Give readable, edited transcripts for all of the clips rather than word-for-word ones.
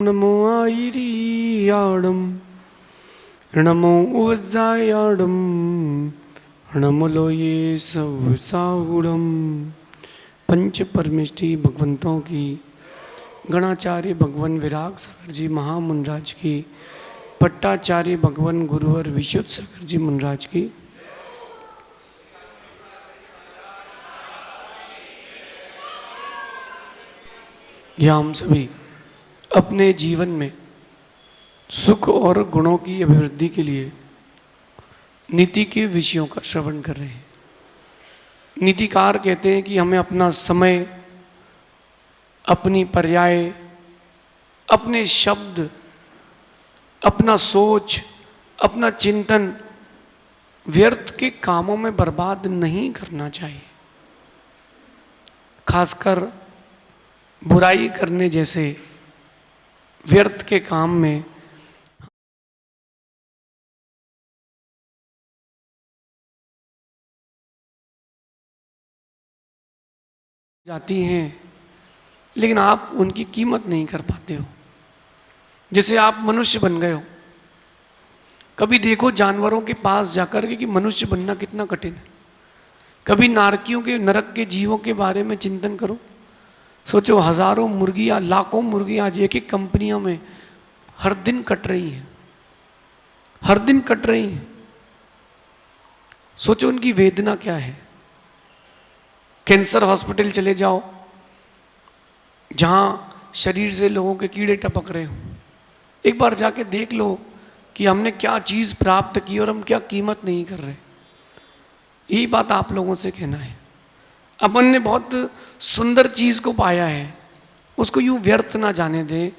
नमो आयिरीयाडम नमो उवज्जायाडम नमो लोये सवसाहुडम। पंच परमेष्टि भगवंतों की, गणाचार्य भगवान विराग सागर जी महामुनराज की, पट्टाचार्य भगवान गुरुवर विशुद्ध सागर जी मुनराज की, या हम सभी अपने जीवन में सुख और गुणों की अभिवृद्धि के लिए नीति के विषयों का श्रवण कर रहे हैं। नीतिकार कहते हैं कि हमें अपना समय, अपनी पर्याय, अपने शब्द, अपना सोच, अपना चिंतन व्यर्थ के कामों में बर्बाद नहीं करना चाहिए। खासकर बुराई करने जैसे व्यर्थ के काम में जाती हैं, लेकिन आप उनकी कीमत नहीं कर पाते हो। जैसे आप मनुष्य बन गए हो, कभी देखो जानवरों के पास जाकर के कि मनुष्य बनना कितना कठिन है। कभी नारकियों के, नरक के जीवों के बारे में चिंतन करो। सोचो, हजारों मुर्गियां, लाखों मुर्गियां आज एक एक कंपनियों में हर दिन कट रही हैं, हर दिन कट रही हैं। सोचो उनकी वेदना क्या है। कैंसर हॉस्पिटल चले जाओ, जहां शरीर से लोगों के कीड़े टपक रहे हो, एक बार जाके देख लो कि हमने क्या चीज प्राप्त की और हम क्या कीमत नहीं कर रहे। यही बात आप लोगों से कहना है। अपन ने बहुत सुंदर चीज को पाया है, उसको यूं व्यर्थ ना जाने दें।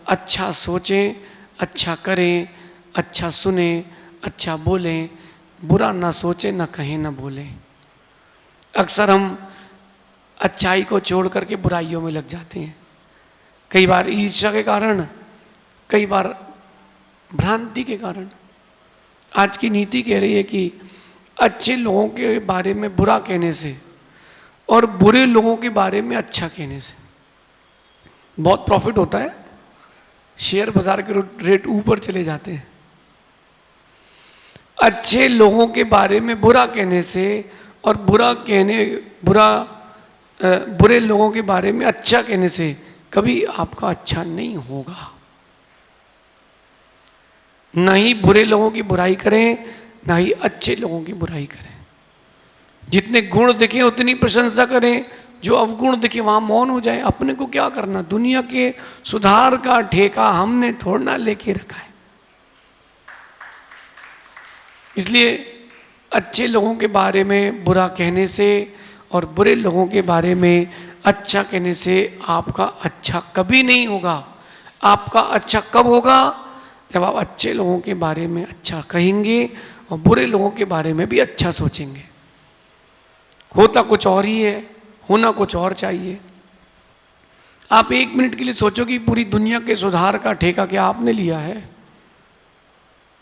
अच्छा सोचें, अच्छा करें, अच्छा सुने, अच्छा बोलें, बुरा ना सोचें, ना कहें, ना बोलें। अक्सर हम अच्छाई को छोड़ करके बुराइयों में लग जाते हैं, कई बार ईर्ष्या के कारण, कई बार भ्रांति के कारण। आज की नीति कह रही है कि अच्छे लोगों के बारे में बुरा कहने से और बुरे लोगों के बारे में अच्छा कहने से बहुत प्रॉफिट होता है। शेयर बाजार के रेट ऊपर चले जाते हैं। अच्छे लोगों के बारे में बुरा कहने से और बुरे लोगों के बारे में अच्छा कहने से कभी आपका अच्छा नहीं होगा। ना ही बुरे लोगों की बुराई करें, ना ही अच्छे लोगों की बुराई करें। जितने गुण दिखे उतनी प्रशंसा करें, जो अवगुण दिखे वहां मौन हो जाए। अपने को क्या करना, दुनिया के सुधार का ठेका हमने थोड़ा लेके रखा है। इसलिए अच्छे लोगों के बारे में बुरा कहने से और बुरे लोगों के बारे में अच्छा कहने से आपका अच्छा कभी नहीं होगा। आपका अच्छा कब होगा? जब आप अच्छे लोगों के बारे में अच्छा कहेंगे और बुरे लोगों के बारे में भी अच्छा सोचेंगे। होता कुछ और ही है, होना कुछ और चाहिए। आप एक मिनट के लिए सोचो कि पूरी दुनिया के सुधार का ठेका क्या आपने लिया है?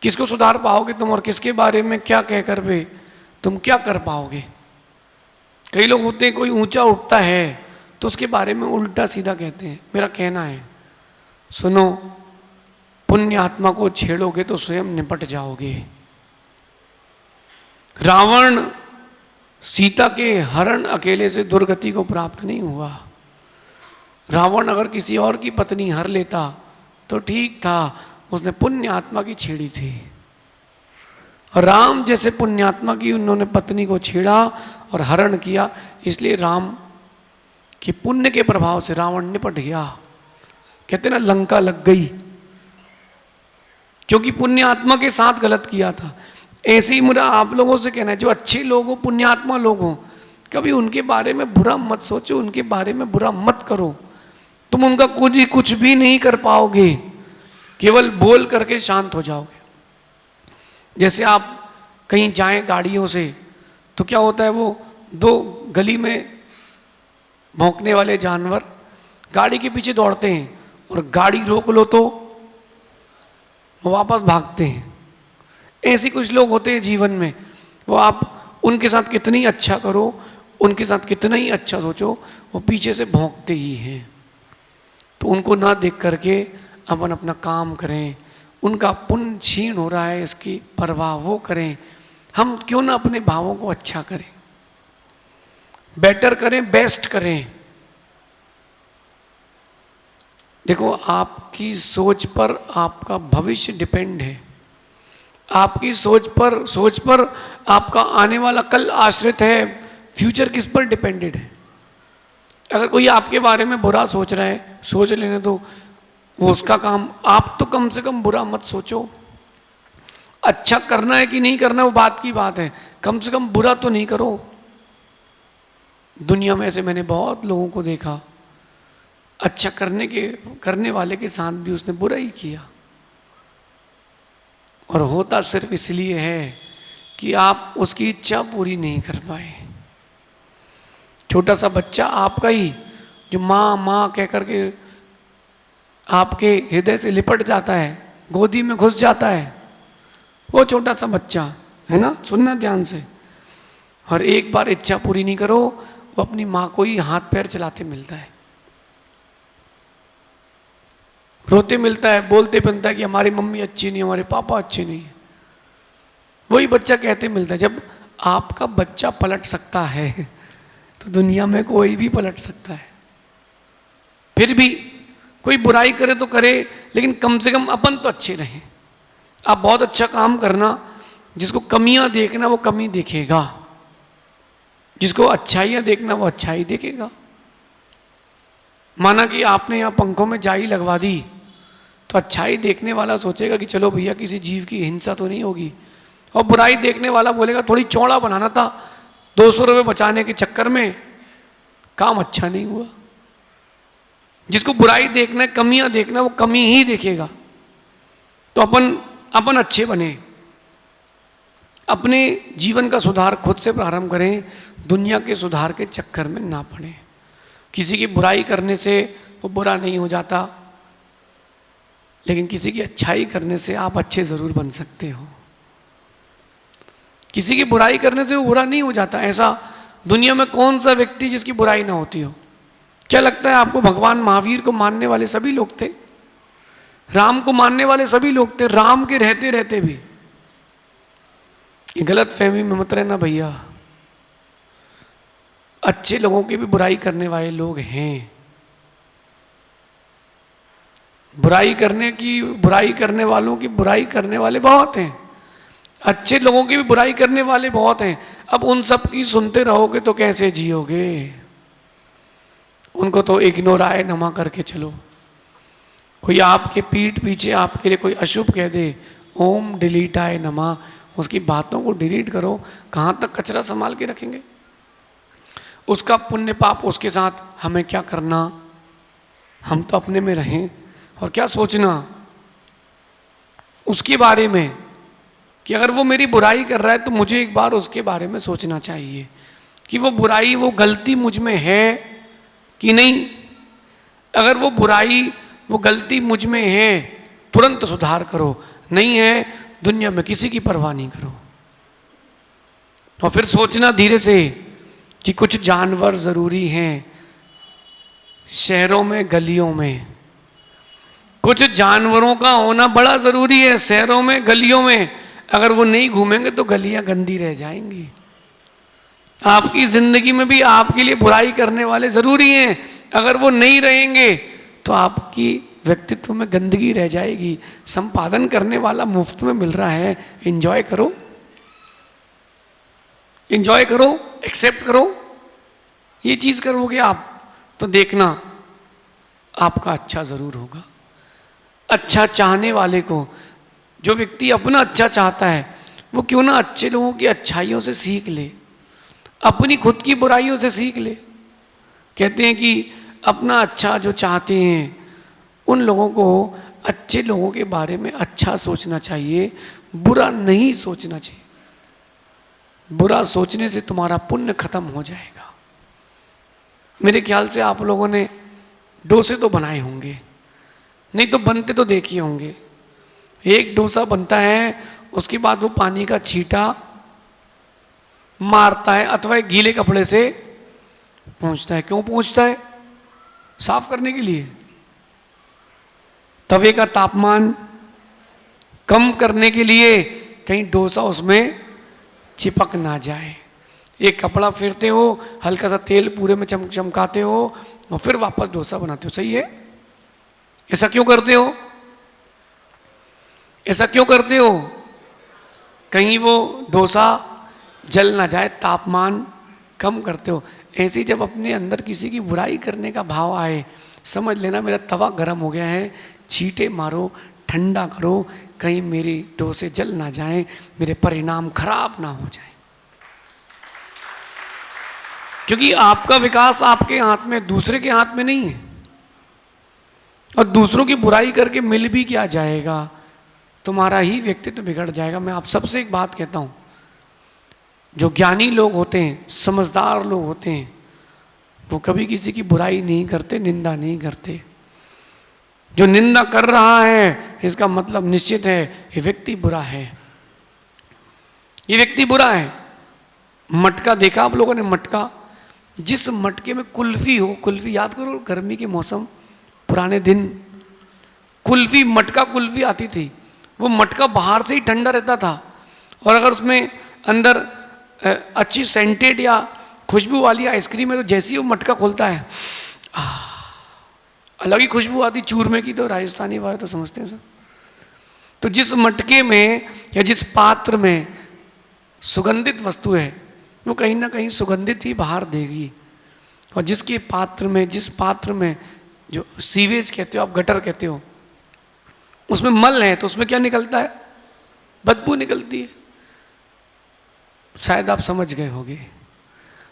किसको सुधार पाओगे तुम, और किसके बारे में क्या कहकर भी तुम क्या कर पाओगे? कई लोग होते हैं, कोई ऊंचा उठता है तो उसके बारे में उल्टा सीधा कहते हैं। मेरा कहना है, सुनो, पुण्य आत्मा को छेड़ोगे तो स्वयं निपट जाओगे। रावण सीता के हरण अकेले से दुर्गति को प्राप्त नहीं हुआ। रावण अगर किसी और की पत्नी हर लेता तो ठीक था, उसने पुण्य आत्मा की छेड़ी थी। राम जैसे पुण्यात्मा की उन्होंने पत्नी को छेड़ा और हरण किया, इसलिए राम के पुण्य के प्रभाव से रावण निपट गया। कहते ना, लंका लग गई, क्योंकि पुण्य आत्मा के साथ गलत किया था। ऐसे ही मेरा आप लोगों से कहना है, जो अच्छे लोग हो, पुण्यात्मा लोग हो, कभी उनके बारे में बुरा मत सोचो, उनके बारे में बुरा मत करो। तुम उनका कुछ भी नहीं कर पाओगे, केवल बोल करके शांत हो जाओगे। जैसे आप कहीं जाएं गाड़ियों से तो क्या होता है, वो दो गली में भौंकने वाले जानवर गाड़ी के पीछे दौड़ते हैं और गाड़ी रोक लो तो वो वापस भागते हैं। ऐसे कुछ लोग होते हैं जीवन में, वो आप उनके साथ कितनी अच्छा करो, उनके साथ कितना ही अच्छा सोचो, वो पीछे से भौंकते ही हैं। तो उनको ना देख करके अपन अपना काम करें। उनका पुण्य क्षीण हो रहा है, इसकी परवाह वो करें। हम क्यों ना अपने भावों को अच्छा करें, बेटर करें, बेस्ट करें। देखो, आपकी सोच पर आपका भविष्य डिपेंड है। आपकी सोच पर आपका आने वाला कल आश्रित है। फ्यूचर किस पर डिपेंडेड है? अगर कोई आपके बारे में बुरा सोच रहा है, सोच लेने दो, वो उसका काम। आप तो कम से कम बुरा मत सोचो। अच्छा करना है कि नहीं करना वो बात की बात है, कम से कम बुरा तो नहीं करो। दुनिया में ऐसे मैंने बहुत लोगों को देखा, अच्छा करने वाले के साथ भी उसने बुरा ही किया। और होता सिर्फ इसलिए है कि आप उसकी इच्छा पूरी नहीं कर पाए। छोटा सा बच्चा आपका ही, जो माँ माँ कह करके आपके हृदय से लिपट जाता है, गोदी में घुस जाता है, वो छोटा सा बच्चा है ना। सुनना ध्यान से। और एक बार इच्छा पूरी नहीं करो, वो अपनी माँ को ही हाथ पैर चलाते मिलता है, रोते मिलता है, बोलते बनता है कि हमारी मम्मी अच्छी नहीं, हमारे पापा अच्छे नहीं। वही बच्चा कहते मिलता है। जब आपका बच्चा पलट सकता है तो दुनिया में कोई भी पलट सकता है। फिर भी कोई बुराई करे तो करे, लेकिन कम से कम अपन तो अच्छे रहें। आप बहुत अच्छा काम करना, जिसको कमियां देखना वो कमी देखेगा, जिसको अच्छाइयां देखना वो अच्छाई देखेगा। माना कि आपने यहाँ पंखों में जाई लगवा दी, तो अच्छाई देखने वाला सोचेगा कि चलो भैया किसी जीव की हिंसा तो नहीं होगी, और बुराई देखने वाला बोलेगा थोड़ी चौड़ा बनाना था, 200 रुपये बचाने के चक्कर में काम अच्छा नहीं हुआ। जिसको बुराई देखना है, कमियां देखना, वो कमी ही देखेगा। तो अपन अच्छे बने, अपने जीवन का सुधार खुद से प्रारंभ करें, दुनिया के सुधार के चक्कर में ना पड़े। किसी की बुराई करने से वो बुरा नहीं हो जाता, लेकिन किसी की अच्छाई करने से आप अच्छे जरूर बन सकते हो। किसी की बुराई करने से वो बुरा नहीं हो जाता। ऐसा दुनिया में कौन सा व्यक्ति जिसकी बुराई ना होती हो? क्या लगता है आपको भगवान महावीर को मानने वाले सभी लोग थे? राम को मानने वाले सभी लोग थे, राम के रहते रहते भी। गलत फहमी में मत रहना भैया, अच्छे लोगों की भी बुराई करने वाले लोग हैं। बुराई करने वालों की बुराई करने वाले बहुत हैं, अच्छे लोगों की भी बुराई करने वाले बहुत हैं। अब उन सब की सुनते रहोगे तो कैसे जियोगे? उनको तो इग्नोर आए नमा करके चलो। कोई आपके पीठ पीछे आपके लिए कोई अशुभ कह दे, ओम डिलीट आए नमा, उसकी बातों को डिलीट करो। कहाँ तक कचरा संभाल के रखेंगे? उसका पुण्य पाप उसके साथ, हमें क्या करना? हम तो अपने में रहें। और क्या सोचना उसके बारे में कि अगर वो मेरी बुराई कर रहा है तो मुझे एक बार उसके बारे में सोचना चाहिए कि वो बुराई, वो गलती मुझ में है कि नहीं। अगर वो बुराई, वो गलती मुझ में है, तुरंत सुधार करो। नहीं है, दुनिया में किसी की परवाह नहीं करो। और फिर सोचना धीरे से कि कुछ जानवर जरूरी हैं शहरों में, गलियों में। कुछ जानवरों का होना बड़ा जरूरी है शहरों में, गलियों में। अगर वो नहीं घूमेंगे तो गलियां गंदी रह जाएंगी। आपकी जिंदगी में भी आपके लिए बुराई करने वाले जरूरी हैं। अगर वो नहीं रहेंगे तो आपकी व्यक्तित्व में गंदगी रह जाएगी। संपादन करने वाला मुफ्त में मिल रहा है, एंजॉय करो, एंजॉय करो, एक्सेप्ट करो। ये चीज करोगे आप तो देखना आपका अच्छा जरूर होगा। अच्छा चाहने वाले को, जो व्यक्ति अपना अच्छा चाहता है, वो क्यों ना अच्छे लोगों की अच्छाइयों से सीख ले, अपनी खुद की बुराइयों से सीख ले। कहते हैं कि अपना अच्छा जो चाहते हैं उन लोगों को अच्छे लोगों के बारे में अच्छा सोचना चाहिए, बुरा नहीं सोचना चाहिए। बुरा सोचने से तुम्हारा पुण्य खत्म हो जाएगा। मेरे ख्याल से आप लोगों ने डोसे तो बनाए होंगे, नहीं तो बनते तो देखे होंगे। एक डोसा बनता है, उसके बाद वो पानी का छींटा मारता है अथवा एक गीले कपड़े से पोंछता है। क्यों पोंछता है? साफ करने के लिए। तवे का तापमान कम करने के लिए कहीं डोसा उसमें चिपक ना जाए। एक कपड़ा फेरते हो, हल्का सा तेल पूरे में चमकाते हो और फिर वापस डोसा बनाते हो। सही है? ऐसा क्यों करते हो? ऐसा क्यों करते हो? कहीं वो डोसा जल ना जाए, तापमान कम करते हो। ऐसे जब अपने अंदर किसी की बुराई करने का भाव आए, समझ लेना मेरा तवा गर्म हो गया है, छींटे मारो, ठंडा करो, कहीं मेरे डोसे जल ना जाए, मेरे परिणाम खराब ना हो जाए। क्योंकि आपका विकास आपके हाथ में, दूसरे के हाथ में नहीं है। और दूसरों की बुराई करके मिल भी क्या जाएगा? तुम्हारा ही व्यक्तित्व बिगड़ जाएगा। मैं आप सबसे एक बात कहता हूं, जो ज्ञानी लोग होते हैं, समझदार लोग होते हैं, वो कभी किसी की बुराई नहीं करते, निंदा नहीं करते। जो निंदा कर रहा है इसका मतलब निश्चित है ये व्यक्ति बुरा है, ये व्यक्ति बुरा है। मटका देखा आप लोगों ने? मटका, जिस मटके में कुल्फी हो, कुल्फी याद करो, गर्मी के मौसम, पुराने दिन कुल्फी, मटका कुल्फी आती थी, वो मटका बाहर से ही ठंडा रहता था और अगर उसमें अंदर अच्छी सेंटेड या खुशबू वाली आइसक्रीम है तो जैसे ही वो मटका खोलता है अलग ही खुशबू आती। चूरमे की तो राजस्थानी वाले तो समझते हैं सर। तो जिस मटके में या जिस पात्र में सुगंधित वस्तु है वो कहीं ना कहीं सुगंधित ही बाहर देगी। और जिसके पात्र में, जिस पात्र में जो सीवेज कहते हो आप, गटर कहते हो, उसमें मल है तो उसमें क्या निकलता है? बदबू निकलती है। शायद आप समझ गए होंगे।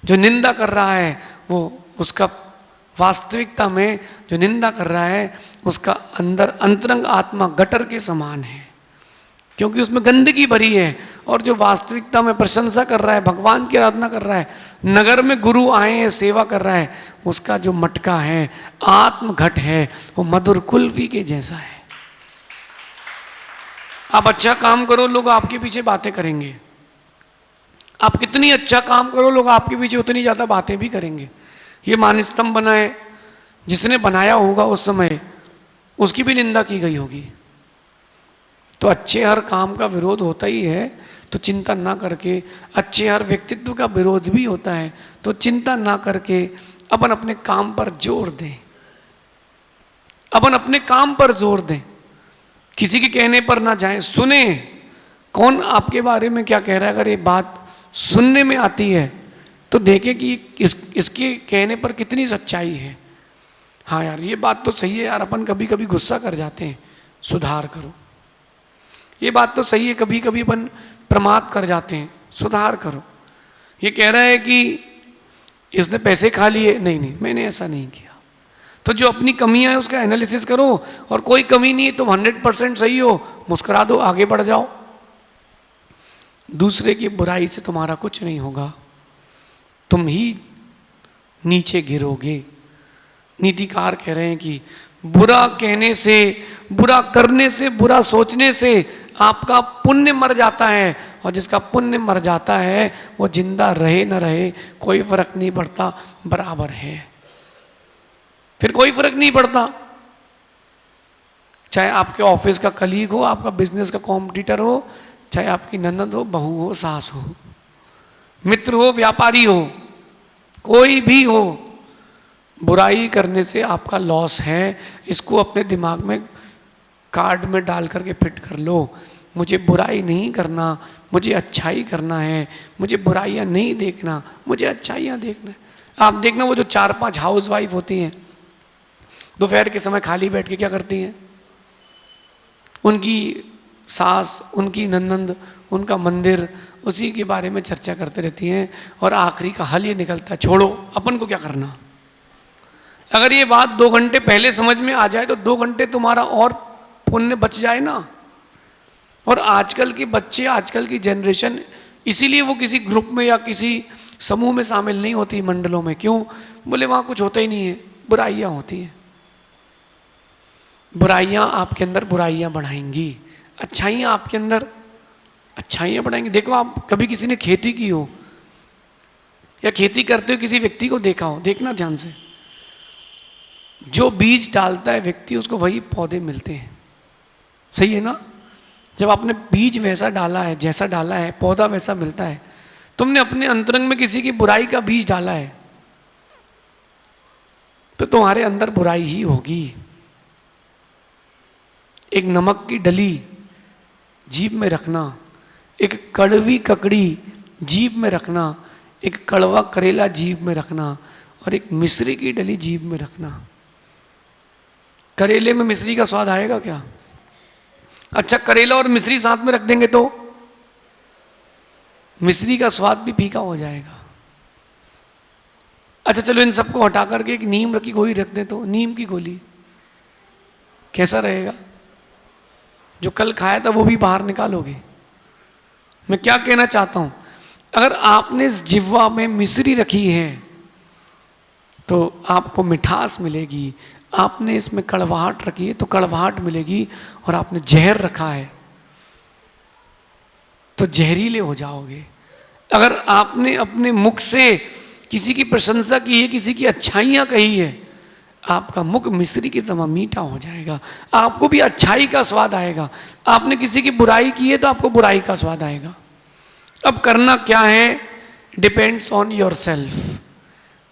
जो निंदा कर रहा है वो, उसका वास्तविकता में जो निंदा कर रहा है उसका अंदर अंतरंग आत्मा गटर के समान है, क्योंकि उसमें गंदगी भरी है। और जो वास्तविकता में प्रशंसा कर रहा है, भगवान की आराधना कर रहा है, नगर में गुरु आए हैं, सेवा कर रहा है, उसका जो मटका है, आत्म घट है, वो मधुर कुल्फी के जैसा है। आप अच्छा काम करो, लोग आपके पीछे बातें करेंगे। आप कितनी अच्छा काम करो, लोग आपके पीछे उतनी ज्यादा बातें भी करेंगे। ये मानस्तंभ बना है, जिसने बनाया होगा उस समय उसकी भी निंदा की गई होगी। तो अच्छे हर काम का विरोध होता ही है, तो चिंता ना करके, अच्छे हर व्यक्तित्व का विरोध भी होता है, तो चिंता ना करके अपन अपने काम पर जोर दें, अपन अपने काम पर जोर दें, किसी के कहने पर ना जाएं। सुने कौन आपके बारे में क्या कह रहा है। अगर ये बात सुनने में आती है तो देखें कि इसके कहने पर कितनी सच्चाई है। हाँ यार ये बात तो सही है यार, अपन कभी कभी गुस्सा कर जाते हैं, सुधार करो। ये बात तो सही है, कभी कभी अपन प्रमाद कर जाते हैं, सुधार करो। ये कह रहा है कि इसने पैसे खा लिए, नहीं नहीं मैंने ऐसा नहीं किया। तो जो अपनी कमियां है उसका एनालिसिस करो, और कोई कमी नहीं है, तुम 100% सही हो, मुस्कुरा दो, आगे बढ़ जाओ। दूसरे की बुराई से तुम्हारा कुछ नहीं होगा, तुम ही नीचे गिरोगे। नीतिकार कह रहे हैं कि बुरा कहने से, बुरा करने से, बुरा सोचने से आपका पुण्य मर जाता है, और जिसका पुण्य मर जाता है वो जिंदा रहे न रहे कोई फर्क नहीं पड़ता, बराबर है। फिर कोई फर्क नहीं पड़ता, चाहे आपके ऑफिस का कलीग हो, आपका बिजनेस का कॉम्पिटिटर हो, चाहे आपकी ननद हो, बहू हो, सास हो, मित्र हो, व्यापारी हो, कोई भी हो, बुराई करने से आपका लॉस है। इसको अपने दिमाग में कार्ड में डाल करके फिट कर लो। मुझे बुराई नहीं करना, मुझे अच्छाई करना है, मुझे बुराइयां नहीं देखना, मुझे अच्छाइयां देखना है। आप देखना वो जो 4-5 हाउस वाइफ होती हैं, दोपहर के समय खाली बैठ के क्या करती हैं, उनकी सास, उनकी ननंद, उनका मंदिर, उसी के बारे में चर्चा करते रहती हैं, और आखिरी का हल ये निकलता है, छोड़ो अपन को क्या करना। अगर ये बात 2 घंटे पहले समझ में आ जाए तो 2 घंटे तुम्हारा और पुण्य बच जाए ना। और आजकल के बच्चे, आजकल की जनरेशन, इसीलिए वो किसी ग्रुप में या किसी समूह में शामिल नहीं होती, मंडलों में। क्यों? बोले वहां कुछ होता ही नहीं है, बुराइयां होती हैं। बुराइयां आपके अंदर बुराइयां बढ़ाएंगी, अच्छाइयां आपके अंदर अच्छाइयां बढ़ाएंगी। देखो आप कभी किसी ने खेती की हो या खेती करते हुए किसी व्यक्ति को देखा हो, देखना ध्यान से, जो बीज डालता है व्यक्ति उसको वही पौधे मिलते हैं। सही है ना? जब आपने बीज वैसा डाला है, जैसा डाला है, पौधा वैसा मिलता है। तुमने अपने अंतरंग में किसी की बुराई का बीज डाला है तो तुम्हारे अंदर बुराई ही होगी। एक नमक की डली जीभ में रखना, एक कड़वी ककड़ी जीभ में रखना, एक कड़वा करेला जीभ में रखना और एक मिश्री की डली जीभ में रखना। करेले में मिश्री का स्वाद आएगा क्या? अच्छा, करेला और मिश्री साथ में रख देंगे तो मिश्री का स्वाद भी फीका हो जाएगा। अच्छा चलो, इन सबको हटा करके एक नीम की गोली रख दें तो नीम की गोली कैसा रहेगा? जो कल खाया था वो भी बाहर निकालोगे। मैं क्या कहना चाहता हूं, अगर आपने इस जिह्वा में मिश्री रखी है तो आपको मिठास मिलेगी, आपने इसमें कड़वाहट रखी है तो कड़वाहट मिलेगी, और आपने जहर रखा है तो जहरीले हो जाओगे। अगर आपने अपने मुख से किसी की प्रशंसा की है, किसी की अच्छाइयाँ कही है, आपका मुख मिश्री की समान मीठा हो जाएगा, आपको भी अच्छाई का स्वाद आएगा। आपने किसी की बुराई की है तो आपको बुराई का स्वाद आएगा। अब करना क्या है, डिपेंड्स ऑन योर सेल्फ।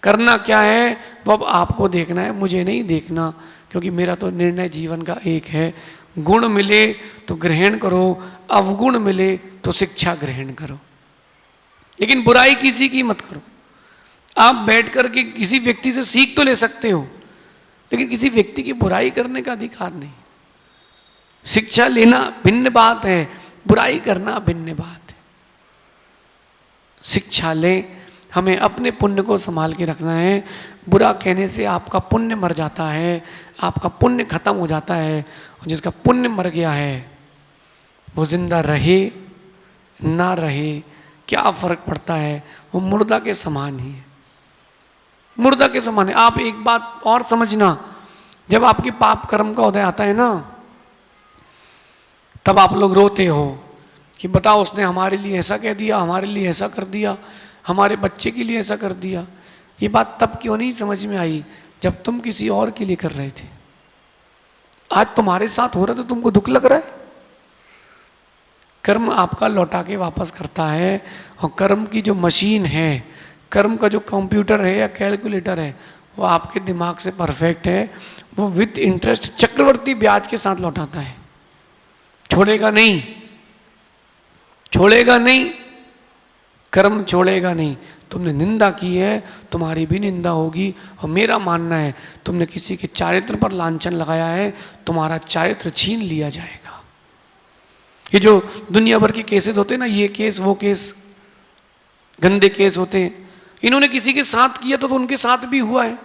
करना क्या है वो अब आपको देखना है, मुझे नहीं देखना, क्योंकि मेरा तो निर्णय जीवन का एक है। गुण मिले तो ग्रहण करो, अवगुण मिले तो शिक्षा ग्रहण करो, लेकिन बुराई किसी की मत करो। आप बैठ करके किसी व्यक्ति से सीख तो ले सकते हो, लेकिन किसी व्यक्ति की बुराई करने का अधिकार नहीं। शिक्षा लेना भिन्न बात है, बुराई करना भिन्न बात है। शिक्षा लें, हमें अपने पुण्य को संभाल के रखना है। बुरा कहने से आपका पुण्य मर जाता है, आपका पुण्य खत्म हो जाता है, और जिसका पुण्य मर गया है वो जिंदा रहे ना रहे क्या फर्क पड़ता है, वो मुर्दा के समान ही है, मुर्दा के समान है। आप एक बात और समझना, जब आपके पाप कर्म का उदय आता है ना, तब आप लोग रोते हो कि बताओ उसने हमारे लिए ऐसा कह दिया, हमारे लिए ऐसा कर दिया, हमारे बच्चे के लिए ऐसा कर दिया। ये बात तब क्यों नहीं समझ में आई जब तुम किसी और के लिए कर रहे थे। आज तुम्हारे साथ हो रहा तो तुमको दुख लग रहा है। कर्म आपका लौटा के वापस करता है, और कर्म की जो मशीन है, कर्म का जो कंप्यूटर है या कैलकुलेटर है, वो आपके दिमाग से परफेक्ट है। वो विथ इंटरेस्ट चक्रवर्ती ब्याज के साथ लौटाता है, छोड़ेगा नहीं, छोड़ेगा नहीं, कर्म छोड़ेगा नहीं। तुमने निंदा की है, तुम्हारी भी निंदा होगी। और मेरा मानना है, तुमने किसी के चारित्र पर लांछन लगाया है, तुम्हारा चारित्र छीन लिया जाएगा। ये जो दुनिया भर के केसेस होते हैं ना, ये केस वो केस, गंदे केस होते हैं, इन्होंने किसी के साथ किया तो उनके साथ भी हुआ है।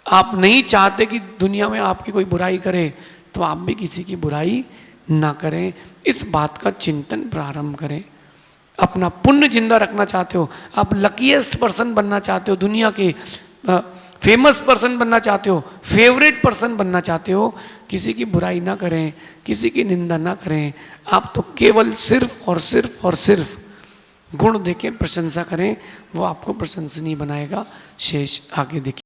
आप नहीं चाहते कि दुनिया में आपकी कोई बुराई करे, तो आप भी किसी की बुराई ना करें। इस बात का चिंतन प्रारंभ करें। अपना पुण्य जिंदा रखना चाहते हो, आप लकीएस्ट पर्सन बनना चाहते हो, दुनिया के फेमस पर्सन बनना चाहते हो, फेवरेट पर्सन बनना चाहते हो, किसी की बुराई ना करें, किसी की निंदा ना करें। आप तो केवल सिर्फ और सिर्फ और सिर्फ गुण देके प्रशंसा करें, वो आपको प्रशंसनीय बनाएगा। शेष आगे देखिए।